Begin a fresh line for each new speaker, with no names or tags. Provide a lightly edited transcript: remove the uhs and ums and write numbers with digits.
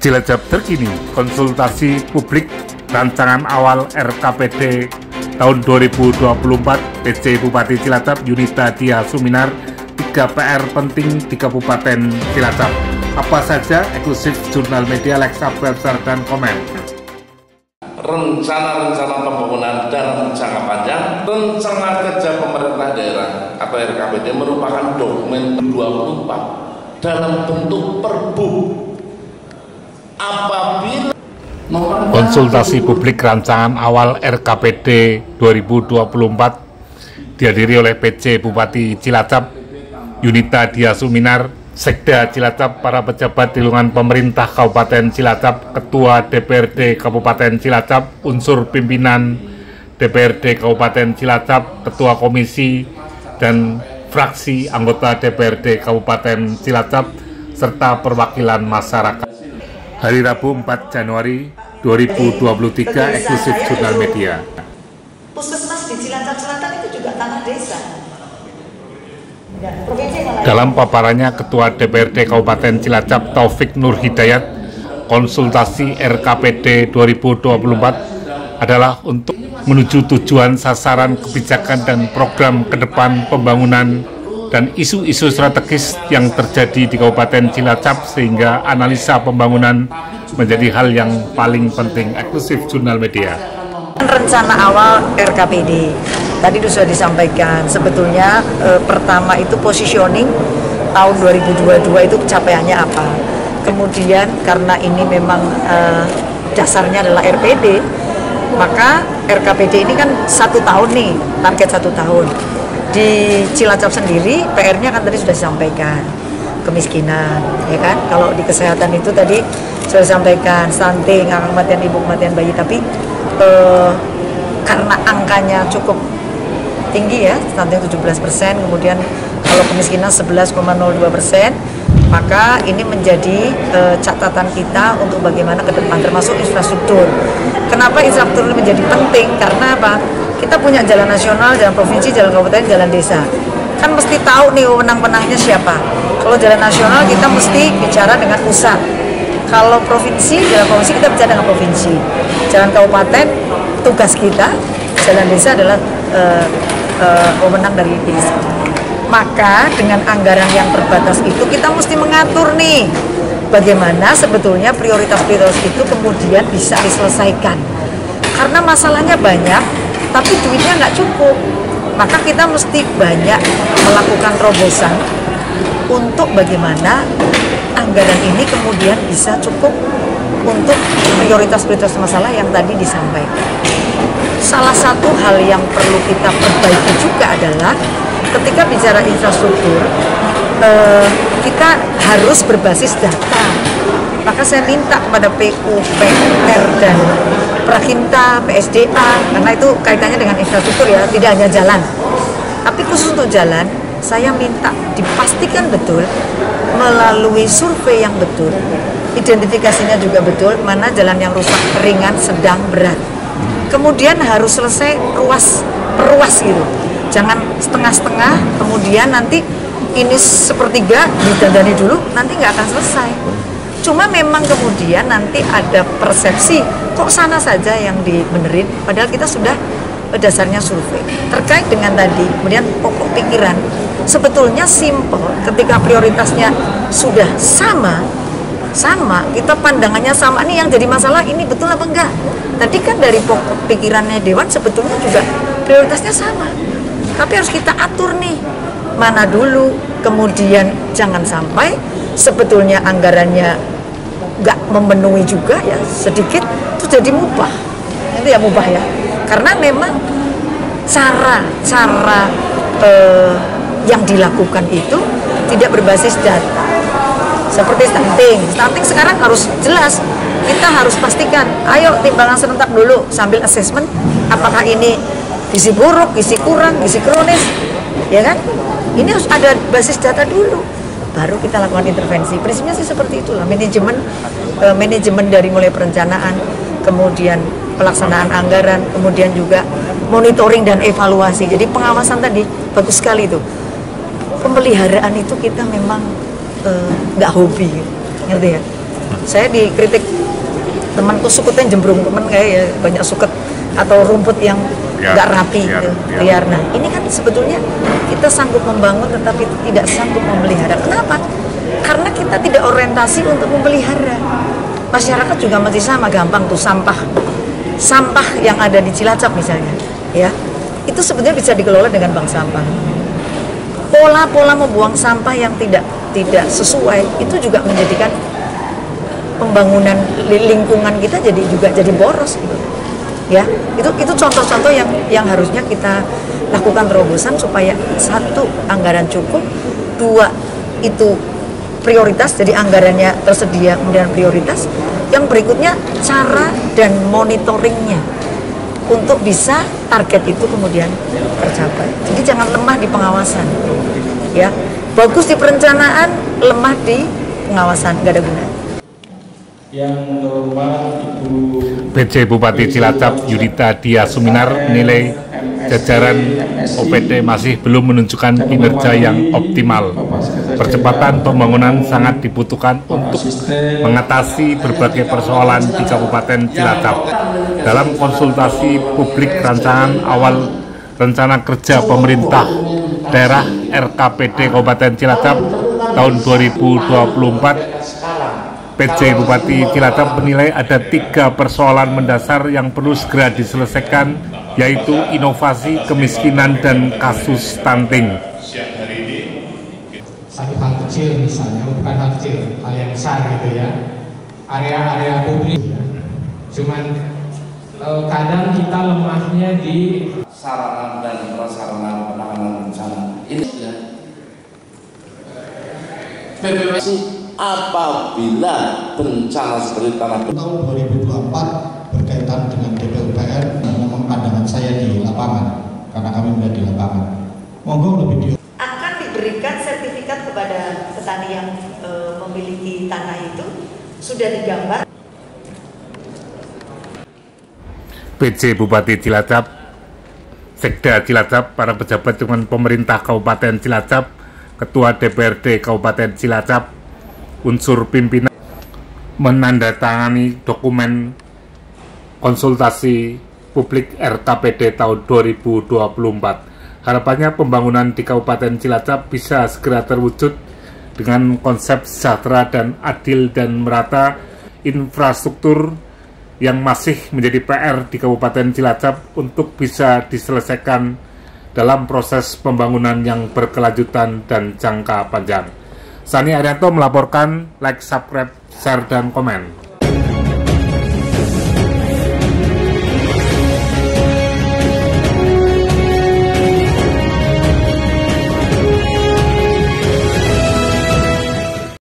Cilacap terkini, konsultasi publik rancangan awal RKPD tahun 2024 PC Bupati Cilacap Yunita Dia Suminar 3 PR penting di Kabupaten Cilacap. Apa saja? Eksklusif Jurnal Media, like, subscribe, share, dan komen.
Rencana-rencana pembangunan dalam jangka panjang, rencana kerja pemerintah daerah atau RKPD merupakan dokumen 24 dalam bentuk perbu. Apabila
konsultasi publik rancangan awal RKPD 2024 dihadiri oleh PC Bupati Cilacap Yunita Dia Suminar, Sekda Cilacap, para pejabat di lingkungan pemerintah Kabupaten Cilacap, Ketua DPRD Kabupaten Cilacap, unsur pimpinan DPRD Kabupaten Cilacap, Ketua Komisi dan fraksi anggota DPRD Kabupaten Cilacap, serta perwakilan masyarakat. Hari Rabu 4 Januari 2023, eksklusif Jurnal Media.
Puskesmas di Cilacap Selatan itu juga tanah desa.
Dalam paparannya, Ketua DPRD Kabupaten Cilacap Taufik Nur Hidayat, konsultasi RKPD 2024 adalah untuk menuju tujuan, sasaran, kebijakan, dan program ke depan pembangunan dan isu-isu strategis yang terjadi di Kabupaten Cilacap, sehingga analisa pembangunan menjadi hal yang paling penting. Eksklusif Jurnal Media.
Rencana awal RKPD tadi sudah disampaikan, sebetulnya pertama itu positioning tahun 2022 itu capaiannya apa. Kemudian karena ini memang dasarnya adalah RPD, maka RKPD ini kan 1 tahun nih, target 1 tahun. Di Cilacap sendiri PR-nya kan tadi sudah disampaikan, kemiskinan, ya kan? Kalau di kesehatan itu tadi sudah disampaikan, stunting, angka kematian ibu, kematian bayi, tapi karena angkanya cukup tinggi ya, stunting 17%, kemudian kalau kemiskinan 11,02%, maka ini menjadi catatan kita untuk bagaimana ke depan, termasuk infrastruktur. Kenapa infrastruktur ini menjadi penting? Karena apa? Kita punya jalan nasional, jalan provinsi, jalan kabupaten, jalan desa. Kan mesti tahu nih wewenang-wenangnya siapa. Kalau jalan nasional kita mesti bicara dengan pusat. Kalau provinsi, jalan provinsi kita bicara dengan provinsi. Jalan kabupaten, tugas kita. Jalan desa adalah wewenang dari desa. Maka dengan anggaran yang terbatas itu kita mesti mengatur nih bagaimana sebetulnya prioritas-prioritas itu kemudian bisa diselesaikan. Karena masalahnya banyak, tapi duitnya nggak cukup. Maka kita mesti banyak melakukan terobosan untuk bagaimana anggaran ini kemudian bisa cukup untuk prioritas-prioritas masalah yang tadi disampaikan. Salah satu hal yang perlu kita perbaiki juga adalah ketika bicara infrastruktur, kita harus berbasis data. Maka saya minta kepada PU, PR, dan Prakinta, PSDA, karena itu kaitannya dengan infrastruktur ya, tidak hanya jalan. Tapi khusus untuk jalan, saya minta dipastikan betul melalui survei yang betul, identifikasinya juga betul, mana jalan yang rusak, ringan, sedang, berat. Kemudian harus selesai perluas gitu. Jangan setengah-setengah, kemudian nanti ini sepertiga didandani dulu, nanti nggak akan selesai. Cuma memang kemudian nanti ada persepsi, kok sana saja yang dibenerin, padahal kita sudah dasarnya survei. Terkait dengan tadi, kemudian pokok pikiran, sebetulnya simple, ketika prioritasnya sudah sama, kita pandangannya sama, nih yang jadi masalah ini betul apa enggak? Tadi kan dari pokok pikirannya Dewan sebetulnya juga prioritasnya sama. Tapi harus kita atur nih, mana dulu, kemudian jangan sampai sebetulnya anggarannya nggak memenuhi juga ya, sedikit itu jadi mubah. Itu ya mubah ya. Karena memang cara yang dilakukan itu tidak berbasis data. Seperti stunting sekarang harus jelas, kita harus pastikan, ayo timbangan serentak dulu sambil assessment, apakah ini gizi buruk, gizi kurang, gizi kronis, ya kan? Ini harus ada basis data dulu, baru kita lakukan intervensi. Prinsipnya sih seperti itulah, manajemen dari mulai perencanaan, kemudian pelaksanaan anggaran, kemudian juga monitoring dan evaluasi. Jadi pengawasan tadi bagus sekali itu. Pemeliharaan itu kita memang nggak hobi, ngerti ya? Saya dikritik temanku sukutnya jembrung, temen kayak ya banyak suket atau rumput yang nggak rapi gitu, liar. Nah ini kan sebetulnya kita sanggup membangun tetapi tidak sanggup memelihara. Kenapa? Karena kita tidak orientasi untuk memelihara. Masyarakat juga masih sama, gampang tuh sampah yang ada di Cilacap misalnya, ya itu sebetulnya bisa dikelola dengan bank sampah. Pola membuang sampah yang tidak sesuai itu juga menjadikan pembangunan lingkungan kita jadi boros gitu. Ya, itu contoh-contoh yang harusnya kita lakukan terobosan supaya satu, anggaran cukup, dua, itu prioritas, jadi anggarannya tersedia kemudian prioritas. Yang berikutnya cara dan monitoringnya untuk bisa target itu kemudian tercapai. Jadi jangan lemah di pengawasan, ya bagus di perencanaan, lemah di pengawasan, nggak ada guna.
Yang normal Ibu
PJ Bupati Cilacap Yunita Dia Suminar menilai jajaran OPD masih belum menunjukkan kinerja yang optimal. Percepatan pembangunan sangat dibutuhkan untuk mengatasi berbagai persoalan di Kabupaten Cilacap. Dalam konsultasi publik rancangan awal rencana kerja pemerintah daerah RKPD Kabupaten Cilacap tahun 2024, PJ Bupati Cilacap menilai ada 3 persoalan mendasar yang perlu segera diselesaikan, yaitu inovasi, kemiskinan, dan kasus stunting.
Satu hal kecil misalnya, bukan hal kecil, hal yang besar gitu ya, area-area publik ya. Cuman kadang kita lemahnya di
sarana dan prasarana penanganan bencana. Ini ya PPWC apabila bencana seperti tanah
tahun 2024 berkaitan dengan DPUPR, memang pandangan saya di lapangan karena kami melihat di lapangan. Monggo lebih
Akan diberikan sertifikat kepada petani yang memiliki tanah itu sudah digambar.
PJ Bupati Cilacap, Sekda Cilacap, para pejabat dengan pemerintah Kabupaten Cilacap, Ketua DPRD Kabupaten Cilacap, unsur pimpinan menandatangani dokumen konsultasi publik RKPD tahun 2024. Harapannya pembangunan di Kabupaten Cilacap bisa segera terwujud dengan konsep sejahtera dan adil dan merata. Infrastruktur yang masih menjadi PR di Kabupaten Cilacap untuk bisa diselesaikan dalam proses pembangunan yang berkelanjutan dan jangka panjang. Sani Arianto melaporkan. Like, subscribe, share, dan komen.